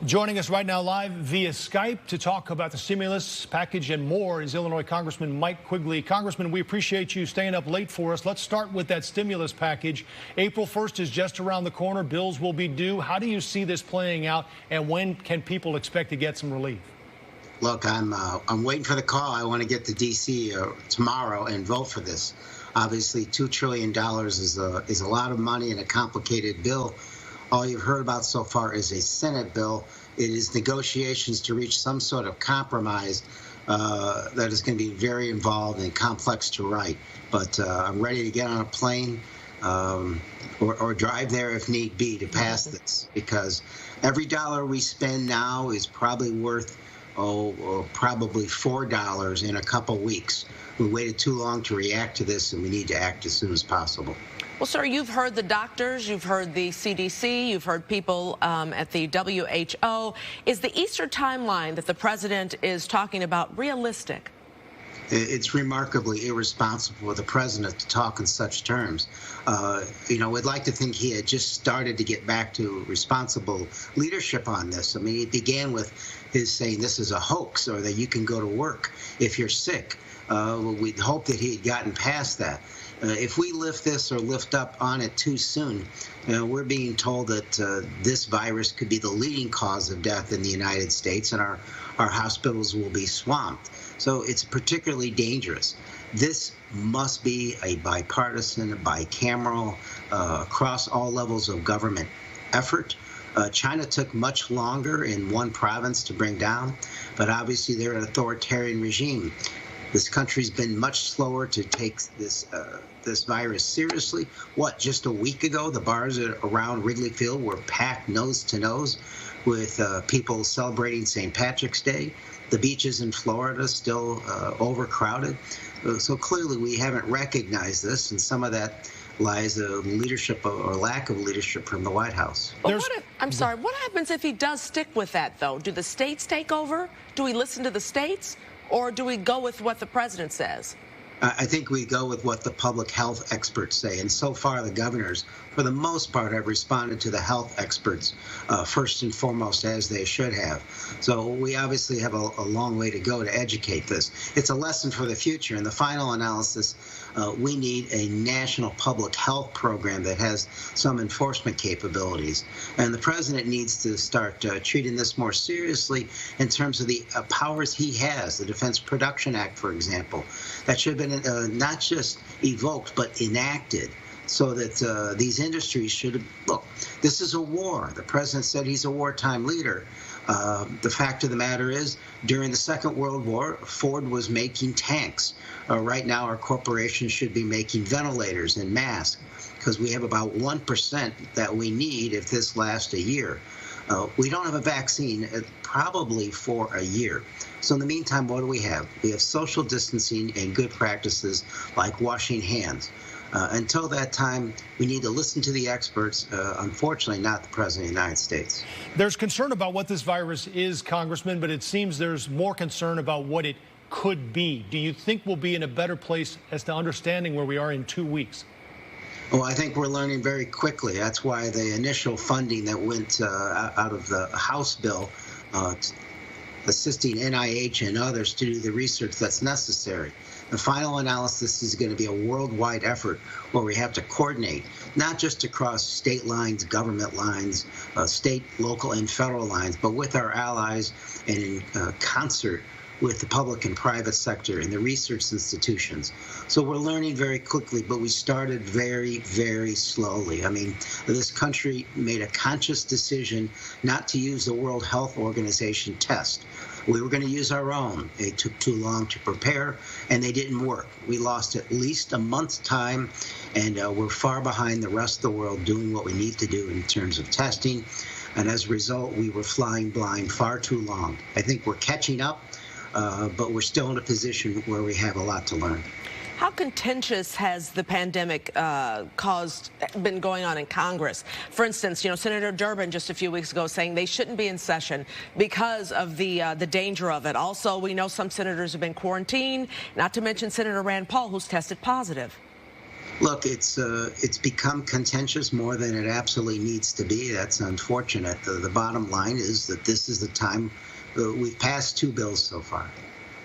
Joining us right now live via Skype to talk about the stimulus package and more is Illinois Congressman Mike Quigley. Congressman, we appreciate you staying up late for us. Let's start with that stimulus package. April 1st is just around the corner. Bills will be due. How do you see this playing out, and when can people expect to get some relief? Look, I'm waiting for the call. I want to get to D.C. Tomorrow and vote for this. Obviously, $2 trillion is a lot of money and a complicated bill. All you've heard about so far is a Senate bill. It is negotiations to reach some sort of compromise that is going to be very involved and complex to write. But I'm ready to get on a plane or drive there if need be to pass this, because every dollar we spend now is probably worth probably $4 in a couple weeks. We waited too long to react to this, and we need to act as soon as possible. Well, sir, you've heard the doctors, you've heard the CDC, you've heard people at the WHO. Is the Easter timeline that the president is talking about realistic? It's remarkably irresponsible for the president to talk in such terms. We'd like to think he had just started to get back to responsible leadership on this. I mean, it began with his saying this is a hoax, or that you can go to work if you're sick. We'd hope that he had gotten past that. If we lift this or lift up on it too soon, we're being told that this virus could be the leading cause of death in the United States, and our hospitals will be swamped. So it's particularly dangerous. This must be a bipartisan, bicameral, across all levels of government effort. China took much longer in one province to bring down, but obviously they're an authoritarian regime. This country's been much slower to take this virus seriously. Just a week ago, the bars around Wrigley Field were packed nose to nose with people celebrating St. Patrick's Day. The beaches in Florida still overcrowded. So clearly we haven't recognized this, and some of that lies leadership or lack of leadership from the White House. Well, what happens if he does stick with that, though? Do the states take over? Do we listen to the states? Or do we go with what the president says? I think we go with what the public health experts say. And so far, the governors, for the most part, have responded to the health experts first and foremost, as they should have. So we obviously have a long way to go to educate this. It's a lesson for the future. In the final analysis, we need a national public health program that has some enforcement capabilities. And the president needs to start treating this more seriously in terms of the powers he has, the Defense Production Act, for example. That should have been not just evoked, but enacted, so that these industries should look. This is a war. The president said he's a wartime leader. The fact of the matter is, during the Second World War, Ford was making tanks. Right now, our corporations should be making ventilators and masks, because we have about 1% that we need if this lasts a year. We don't have a vaccine probably for a year. So in the meantime, what do we have? We have social distancing and good practices like washing hands. Until that time, we need to listen to the experts, unfortunately not the President of the United States. There's concern about what this virus is, Congressman, but it seems there's more concern about what it could be. Do you think we'll be in a better place as to understanding where we are in 2 weeks? Well, I think we're learning very quickly. That's why the initial funding that went out of the House bill assisting NIH and others to do the research that's necessary. The final analysis is going to be a worldwide effort where we have to coordinate, not just across state lines, government lines, state, local, and federal lines, but with our allies and in concert with the public and private sector and the research institutions. So we're learning very quickly, but we started very, very slowly. I mean, this country made a conscious decision not to use the World Health Organization test. We were going to use our own. It took too long to prepare, and they didn't work. We lost at least a month's time, and we're far behind the rest of the world doing what we need to do in terms of testing. And as a result, we were flying blind far too long. I think we're catching up. But we're still in a position where we have a lot to learn. How contentious has the pandemic been going on in Congress? For instance, Senator Durbin just a few weeks ago saying they shouldn't be in session because of the danger of it. Also, we know some senators have been quarantined, not to mention Senator Rand Paul, who's tested positive. Look, it's become contentious more than it absolutely needs to be. That's unfortunate. The bottom line is that this is the time. We've passed 2 bills so far.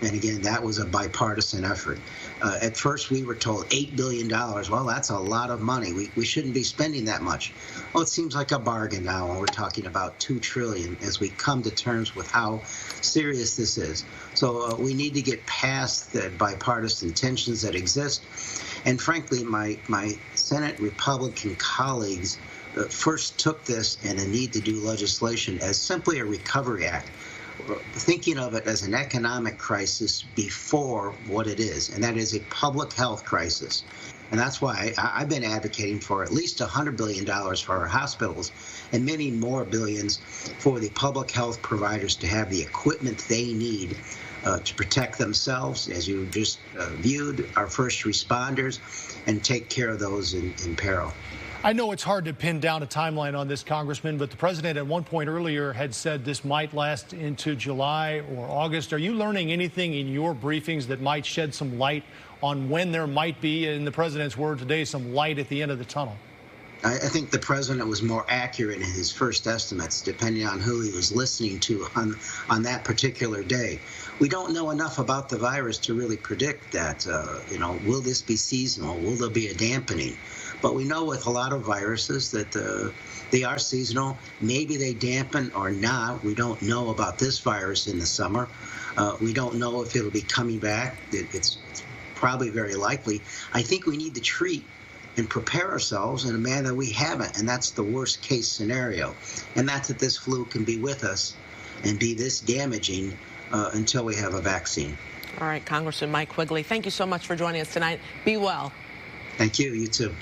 And again, that was a bipartisan effort. At first, we were told $8 billion. Well, that's a lot of money. We shouldn't be spending that much. Well, it seems like a bargain now when we're talking about $2 trillion as we come to terms with how serious this is. So we need to get past the bipartisan tensions that exist. And frankly, my Senate Republican colleagues first took this and a need to do legislation as simply a recovery act, thinking of it as an economic crisis before what it is, and that is a public health crisis. And that's why I've been advocating for at least $100 billion for our hospitals and many more billions for the public health providers to have the equipment they need to protect themselves, as you just viewed, our first responders, and take care of those in peril. I know it's hard to pin down a timeline on this, Congressman, but the president at one point earlier had said this might last into July or August. Are you learning anything in your briefings that might shed some light on when there might be, in the president's word today, some light at the end of the tunnel? I think the president was more accurate in his first estimates, depending on who he was listening to on that particular day. We don't know enough about the virus to really predict that. Will this be seasonal? Will there be a dampening? But we know with a lot of viruses that they are seasonal. Maybe they dampen or not. We don't know about this virus in the summer. We don't know if it'll be coming back. It's probably very likely. I think we need to treat and prepare ourselves in a manner we haven't, and that's the worst case scenario. And that's that this flu can be with us and be this damaging until we have a vaccine. All right, Congressman Mike Quigley, thank you so much for joining us tonight. Be well. Thank you. You too.